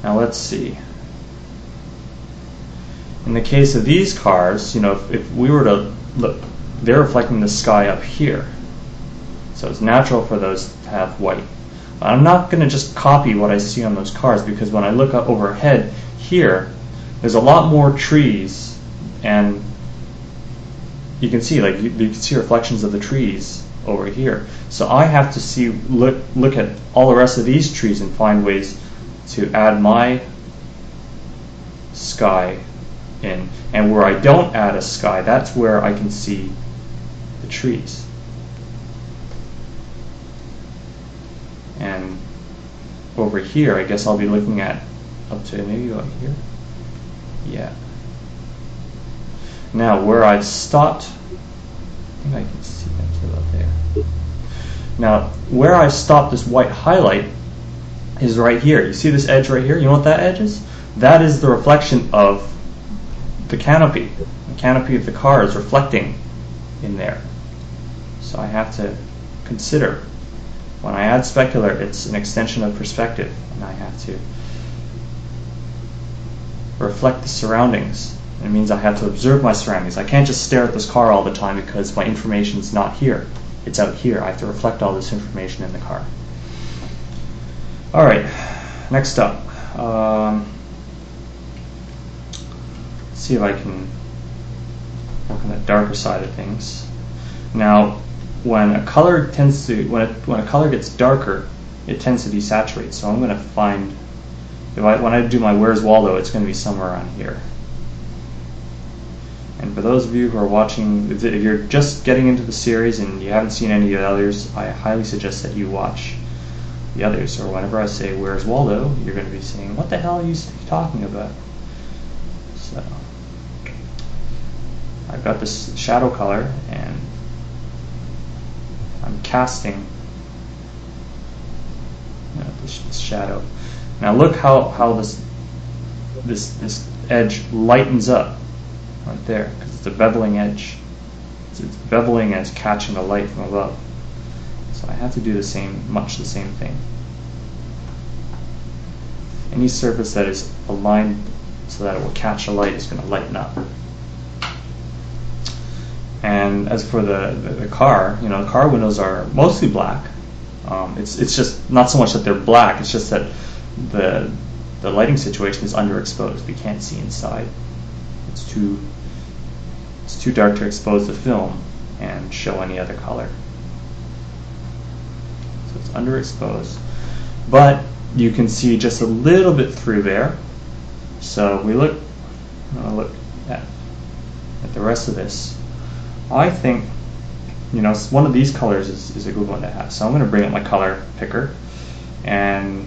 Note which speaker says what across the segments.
Speaker 1: Now let's see. In the case of these cars, if we were to look, they're reflecting the sky up here. So it's natural for those to have white. I'm not going to just copy what I see on those cars, because when I look up overhead here, there's a lot more trees, and you can see, you can see reflections of the trees over here. So I have to look at all the rest of these trees and find ways to add my sky in. And where I don't add a sky, that's where I can see the trees. And over here, I guess I'll be looking at up to maybe about here. Yeah. Now, where I've stopped, I think I can see that to about there. Now, where I've stopped this white highlight is right here. You see this edge right here? You know what that edge is? That is the reflection of the canopy. The canopy of the car is reflecting in there. So I have to consider, when I add specular, it's an extension of perspective, and I have to reflect the surroundings. It means I have to observe my surroundings. I can't just stare at this car all the time because my information is not here. It's out here. I have to reflect all this information in the car. All right, next up. Let's see if I can work on the darker side of things. Now, when a color tends to, when a color gets darker, it tends to desaturate. So I'm going to find, when I do my Where's Waldo, it's going to be somewhere around here. And for those of you who are watching, if you're just getting into the series and you haven't seen any of the others, I highly suggest that you watch the others. Or whenever I say Where's Waldo, you're going to be saying, what the hell are you talking about? So I've got this shadow color, and I'm casting this shadow. Now look how this edge lightens up right there, because it's a beveling edge. It's beveling and it's catching the light from above. So I have to do much the same thing. Any surface that is aligned so that it will catch the light is going to lighten up. And as for the car, the car windows are mostly black. It's just not so much that they're black, it's just that the lighting situation is underexposed. We can't see inside. It's too dark to expose the film and show any other color. So it's underexposed. But you can see just a little bit through there. So we look at the rest of this. I think one of these colors is a good one to have. So I'm going to bring up my color picker, and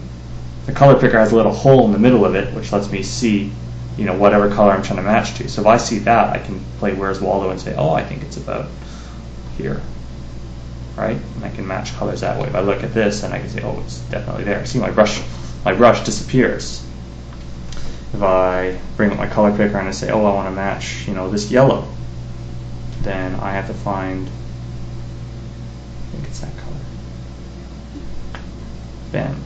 Speaker 1: the color picker has a little hole in the middle of it, which lets me see whatever color I'm trying to match to. So if I see that, I can play Where's Waldo and say, oh, I think it's about here, right? And I can match colors that way. If I look at this, then I can say, oh, it's definitely there. See, my brush disappears. If I bring up my color picker and I say, oh, I want to match, this yellow, then I have to find, I think it's that color. Bam.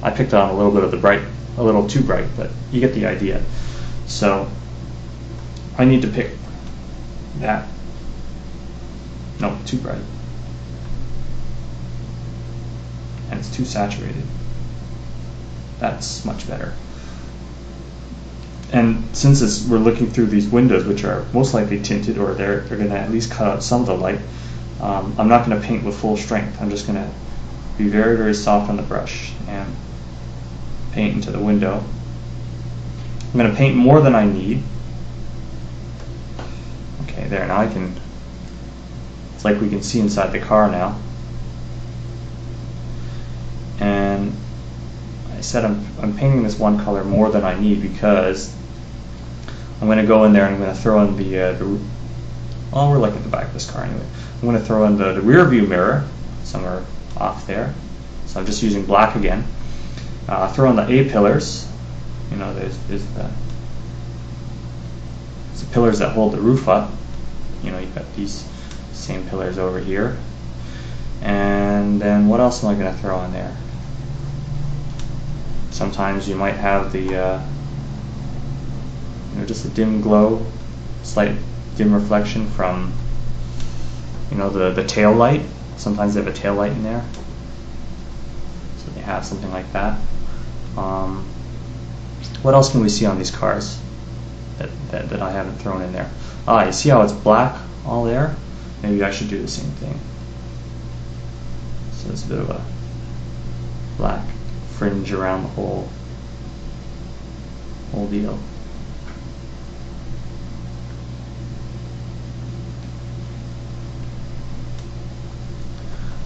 Speaker 1: I picked on a little bit of the bright, a little too bright, but you get the idea. So I need to pick that. No, too bright. And it's too saturated. That's much better. And since we're looking through these windows, which are most likely tinted, or they're going to at least cut out some of the light, I'm not going to paint with full strength. I'm just going to be very, very soft on the brush and paint into the window. I'm going to paint more than I need. Okay, there, now it's like we can see inside the car now. And I said I'm painting this one color more than I need because I'm going to go in there and I'm going to throw in well, we're looking at the back of this car anyway. I'm going to throw in the rear view mirror somewhere off there. So I'm just using black again. Throw in the A-pillars. There's the pillars that hold the roof up. You've got these same pillars over here. And then what else am I going to throw in there? Sometimes you might have the just a dim glow, slight dim reflection from the tail light. Sometimes they have a tail light in there, so they have something like that. What else can we see on these cars that I haven't thrown in there? You see how it's black all there? Maybe I should do the same thing. So it's a bit of a black fringe around the whole deal.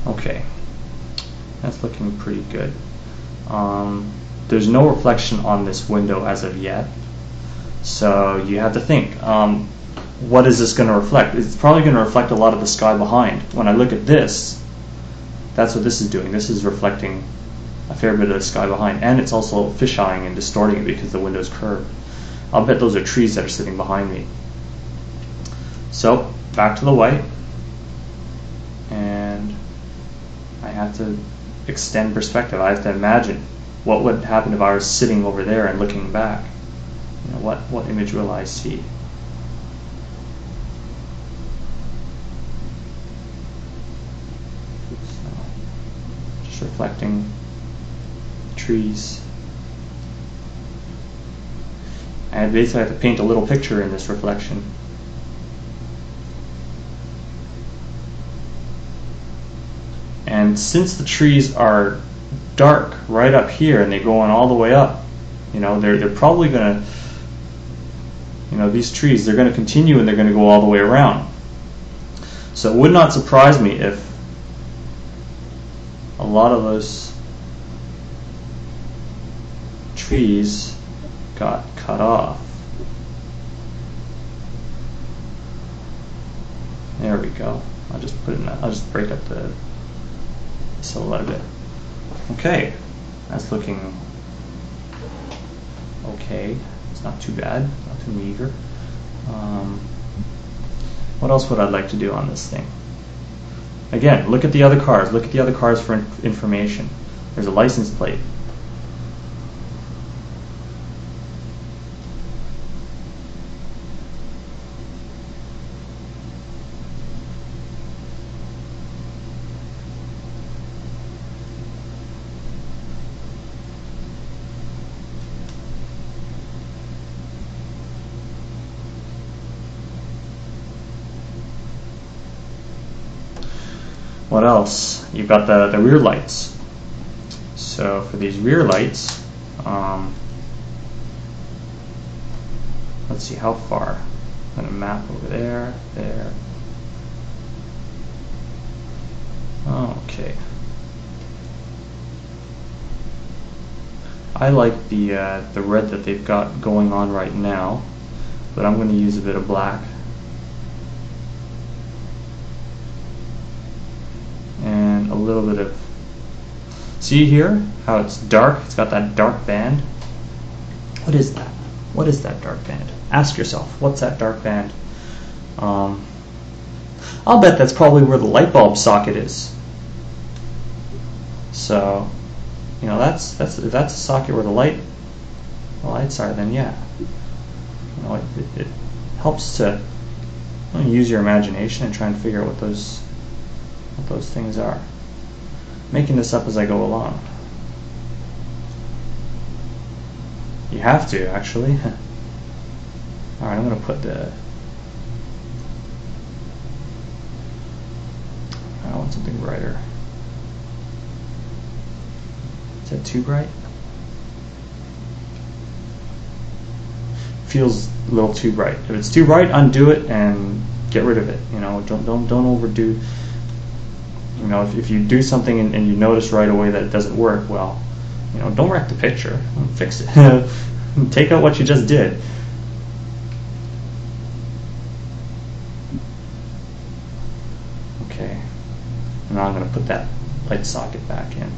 Speaker 1: Okay, that's looking pretty good. There's no reflection on this window as of yet, so you have to think, what is this going to reflect? It's probably going to reflect a lot of the sky behind. When I look at this, that's what this is doing. This is reflecting a fair bit of the sky behind, and it's also fisheyeing and distorting it because the window's curved. I'll bet those are trees that are sitting behind me. So, back to the white, and I have to extend perspective. I have to imagine what would happen if I was sitting over there and looking back. What image will I see? So, just reflecting trees. And basically I have to paint a little picture in this reflection. And since the trees are dark right up here and they go on all the way up, they're probably going to, these trees, they're going to continue and they're going to go all the way around. So it would not surprise me if a lot of those trees got cut off. There we go. I'll just put in that. I'll just break up the silhouette a bit. Okay, that's looking okay. It's not too bad, not too meager. What else would I like to do on this thing? Again, look at the other cars. Look at the other cars for information. There's a license plate. What else? You've got the rear lights. So for these rear lights, let's see how far. I'm going to map over there, there. Okay. I like the red that they've got going on right now, but I'm going to use a bit of black. And a little bit of, see here how it's dark? It's got that dark band. What is that? What is that dark band? Ask yourself, what's that dark band? I'll bet that's probably where the light bulb socket is. So, that's a socket where the lights are. Then yeah, it helps to use your imagination and try and figure out what those things are. Making this up as I go along. You have to, actually. Alright, I'm going to put I want something brighter. Is that too bright? Feels a little too bright. If it's too bright, undo it and get rid of it. Don't overdo. If you do something and you notice right away that it doesn't work, well, don't wreck the picture. Fix it. Take out what you just did. Okay. Now I'm going to put that light socket back in.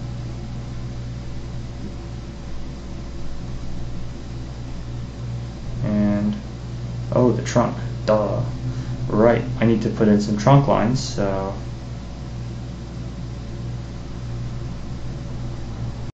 Speaker 1: And, oh, the trunk. Duh. Right. I need to put in some trunk lines, so